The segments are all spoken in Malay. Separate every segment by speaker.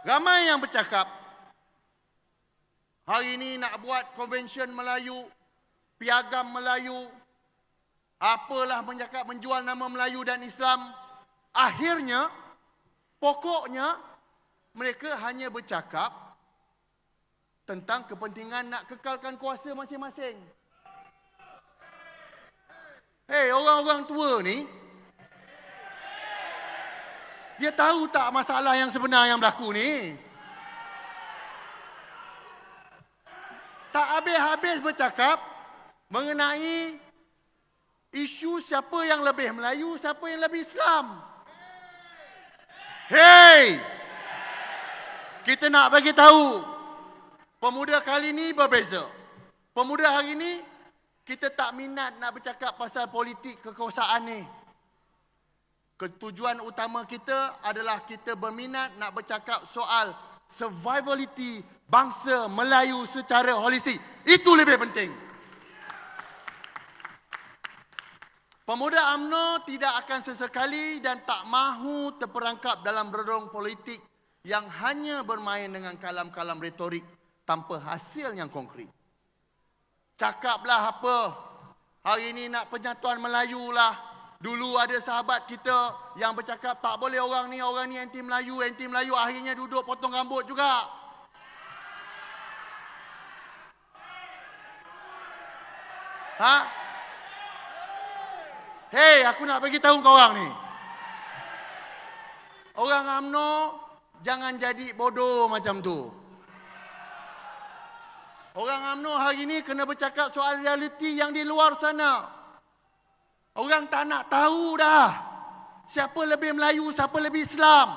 Speaker 1: Ramai yang bercakap, hari ini nak buat konvensyen Melayu, piagam Melayu, apalah bercakap menjual nama Melayu dan Islam. Akhirnya, pokoknya, mereka hanya bercakap tentang kepentingan nak kekalkan kuasa masing-masing. Hei, orang-orang tua ni, dia tahu tak masalah yang sebenar yang berlaku ni? Tak habis-habis bercakap mengenai isu siapa yang lebih Melayu, siapa yang lebih Islam. Hei! Kita nak bagi tahu, pemuda kali ini berbeza. Pemuda hari ini, kita tak minat nak bercakap pasal politik kekuasaan ni. Tujuan utama kita adalah kita berminat nak bercakap soal survivality bangsa Melayu secara holistik. Itu lebih penting. Pemuda UMNO tidak akan sesekali dan tak mahu terperangkap dalam redung politik yang hanya bermain dengan kalam-kalam retorik tanpa hasil yang konkret. Cakaplah apa, hari ini nak penyatuan Melayu lah. Dulu ada sahabat kita yang bercakap tak boleh orang ni anti Melayu, akhirnya duduk potong rambut juga. Ha? Hei, aku nak bagi tahu kau orang ni. Orang UMNO jangan jadi bodoh macam tu. Orang UMNO hari ini kena bercakap soal realiti yang di luar sana. Orang tak nak tahu dah siapa lebih Melayu, siapa lebih Islam.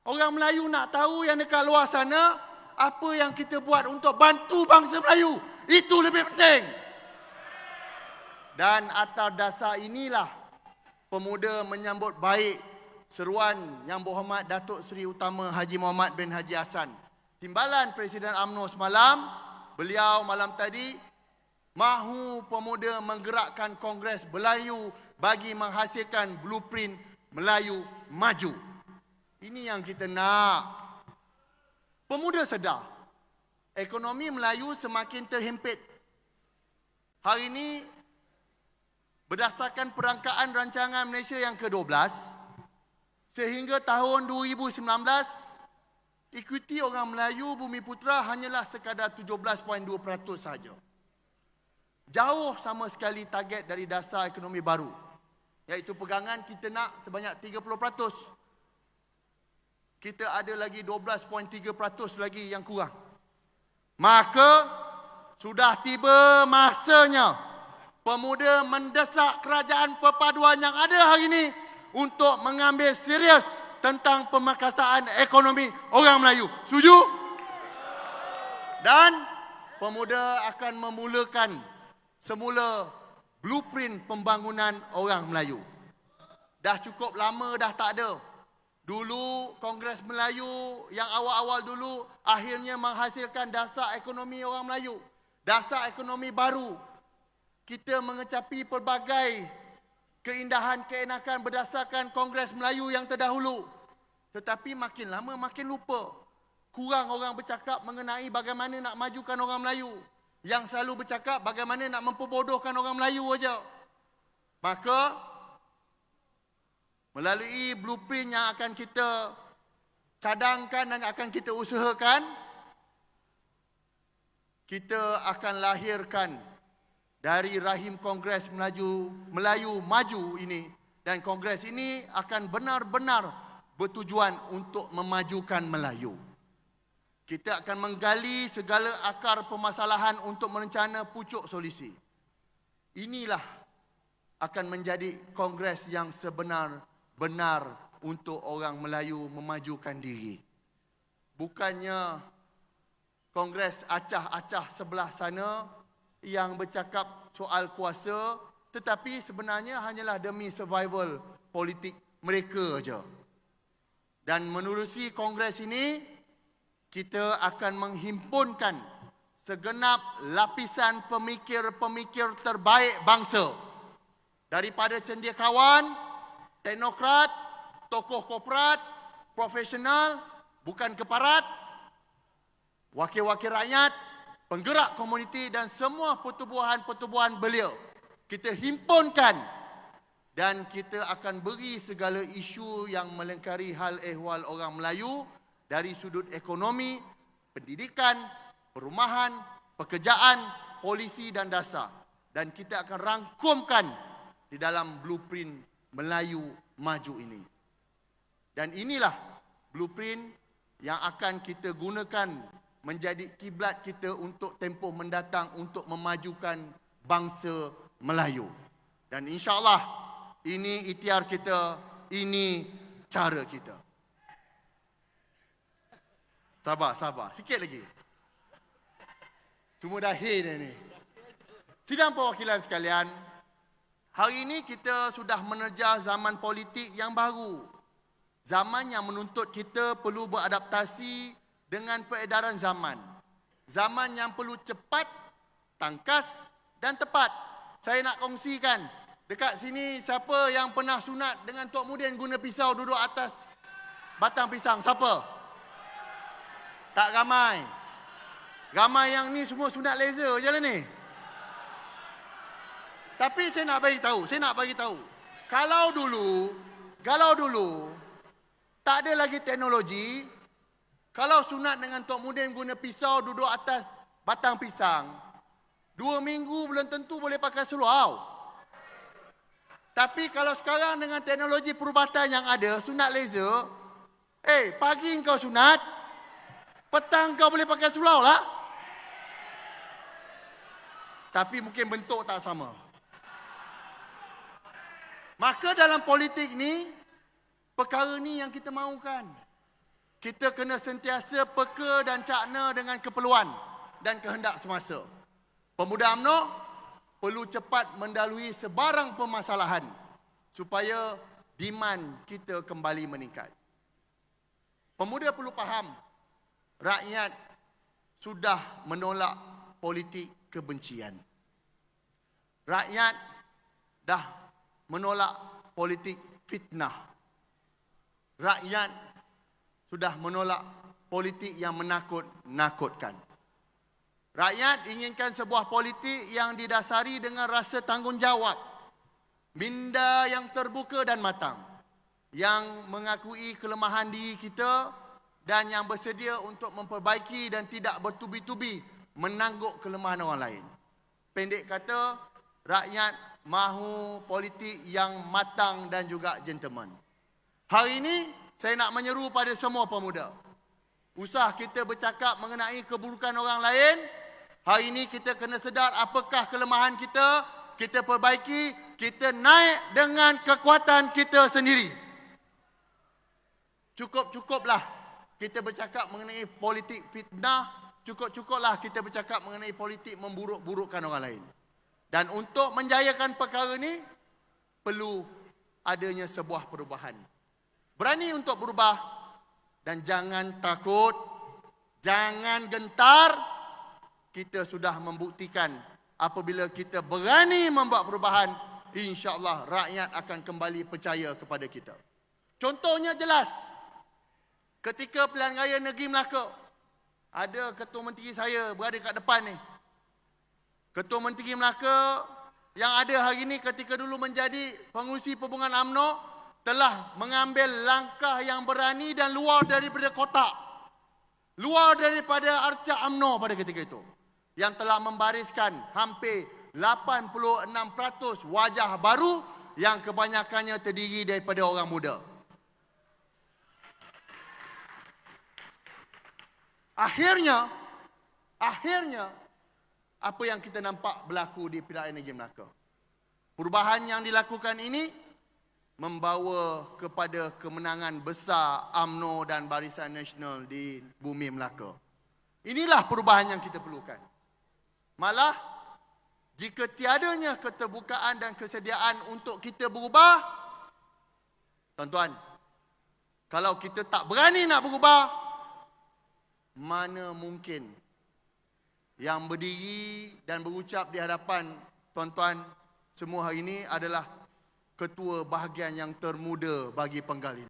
Speaker 1: Orang Melayu nak tahu yang dekat luar sana, apa yang kita buat untuk bantu bangsa Melayu. Itu lebih penting. Dan atas dasar inilah pemuda menyambut baik seruan Yang Berhormat Datuk Seri Utama Haji Muhammad bin Haji Hassan, Timbalan Presiden UMNO semalam. Beliau malam tadi mahu pemuda menggerakkan Kongres Melayu bagi menghasilkan blueprint Melayu maju. Ini yang kita nak. Pemuda sedar, ekonomi Melayu semakin terhimpit. Hari ini, berdasarkan perangkaan rancangan Malaysia yang ke-12, sehingga tahun 2019, ikuti orang Melayu Bumi Putera hanyalah sekadar 17.2% sahaja. Jauh sama sekali target dari dasar ekonomi baru, iaitu pegangan kita nak sebanyak 30%. Kita ada lagi 12.3% lagi yang kurang. Maka sudah tiba masanya pemuda mendesak kerajaan perpaduan yang ada hari ini untuk mengambil serius tentang pemerkasaan ekonomi orang Melayu. Setuju? Dan pemuda akan memulakan semula blueprint pembangunan orang Melayu. Dah cukup lama dah tak ada. Dulu Kongres Melayu yang awal-awal dulu akhirnya menghasilkan dasar ekonomi orang Melayu. Dasar ekonomi baru. Kita mengecapi pelbagai keindahan keenakan berdasarkan Kongres Melayu yang terdahulu. Tetapi makin lama makin lupa. Kurang orang bercakap mengenai bagaimana nak majukan orang Melayu. Yang selalu bercakap bagaimana nak memperbodohkan orang Melayu saja. Maka, melalui blueprint yang akan kita cadangkan dan akan kita usahakan, kita akan lahirkan dari rahim Kongres Melayu Maju ini. Dan Kongres ini akan benar-benar bertujuan untuk memajukan Melayu. Kita akan menggali segala akar permasalahan untuk merencana pucuk solusi. Inilah akan menjadi kongres yang sebenar-benar untuk orang Melayu memajukan diri. Bukannya kongres acah-acah sebelah sana yang bercakap soal kuasa, tetapi sebenarnya hanyalah demi survival politik mereka saja. Dan menerusi kongres ini, kita akan menghimpunkan segenap lapisan pemikir-pemikir terbaik bangsa. Daripada cendekiawan, teknokrat, tokoh korporat, profesional bukan keparat, wakil-wakil rakyat, penggerak komuniti dan semua pertubuhan-pertubuhan belia. Kita himpunkan dan kita akan beri segala isu yang melengkari hal ehwal orang Melayu dari sudut ekonomi, pendidikan, perumahan, pekerjaan, polisi dan dasar. Dan kita akan rangkumkan di dalam blueprint Melayu Maju ini. Dan inilah blueprint yang akan kita gunakan menjadi kiblat kita untuk tempoh mendatang untuk memajukan bangsa Melayu. Dan insya-Allah ini ikhtiar kita, ini cara kita. Sabar. Sikit lagi. Semua dah dah ni. Sidang perwakilan sekalian, hari ini kita sudah menerja zaman politik yang baru. Zaman yang menuntut kita perlu beradaptasi dengan peredaran zaman. Zaman yang perlu cepat, tangkas dan tepat. Saya nak kongsikan, dekat sini siapa yang pernah sunat dengan Tok Mudin guna pisau duduk atas batang pisang? Siapa? Tak ramai. Ramai yang ni semua sunat laser je lah ni. Tapi saya nak bagi tahu. Kalau dulu tak ada lagi teknologi, kalau sunat dengan Tok Mudin guna pisau duduk atas batang pisang, 2 minggu belum tentu boleh pakai seluar. Tapi kalau sekarang dengan teknologi perubatan yang ada, sunat laser, pagi kau sunat, petang kau boleh pakai seluar lah. Tapi mungkin bentuk tak sama. Maka dalam politik ni, perkara ni yang kita mahukan. Kita kena sentiasa peka dan cakna dengan keperluan dan kehendak semasa. Pemuda UMNO perlu cepat mendalui sebarang permasalahan supaya demand kita kembali meningkat. Pemuda perlu faham, rakyat sudah menolak politik kebencian. Rakyat dah menolak politik fitnah. Rakyat sudah menolak politik yang menakut-nakutkan. Rakyat inginkan sebuah politik yang didasari dengan rasa tanggungjawab, minda yang terbuka dan matang, yang mengakui kelemahan diri kita dan yang bersedia untuk memperbaiki dan tidak bertubi-tubi menangguk kelemahan orang lain. Pendek kata, rakyat mahu politik yang matang dan juga gentleman. Hari ini, saya nak menyeru pada semua pemuda. Usah kita bercakap mengenai keburukan orang lain. Hari ini kita kena sedar apakah kelemahan kita, kita perbaiki, kita naik dengan kekuatan kita sendiri. Cukup-cukuplah kita bercakap mengenai politik fitnah, cukup-cukuplah kita bercakap mengenai politik memburuk-burukkan orang lain. Dan untuk menjayakan perkara ini, perlu adanya sebuah perubahan. Berani untuk berubah dan jangan takut, jangan gentar. Kita sudah membuktikan apabila kita berani membuat perubahan, insya-Allah rakyat akan kembali percaya kepada kita. Contohnya jelas, ketika pilihan raya negeri Melaka, ada Ketua Menteri saya berada kat depan ni. Ketua Menteri Melaka yang ada hari ini ketika dulu menjadi pengurusi perhubungan UMNO telah mengambil langkah yang berani dan luar daripada kotak. Luar daripada arca UMNO pada ketika itu. Yang telah membariskan hampir 86% wajah baru yang kebanyakannya terdiri daripada orang muda. Akhirnya, apa yang kita nampak berlaku di Pilihan Negeri Melaka. Perubahan yang dilakukan ini membawa kepada kemenangan besar UMNO dan Barisan Nasional di bumi Melaka. Inilah perubahan yang kita perlukan. Malah, jika tiadanya keterbukaan dan kesediaan untuk kita berubah, tuan-tuan, kalau kita tak berani nak berubah, mana mungkin yang berdiri dan berucap di hadapan tuan-tuan semua hari ini adalah ketua bahagian yang termuda bagi penggal ini.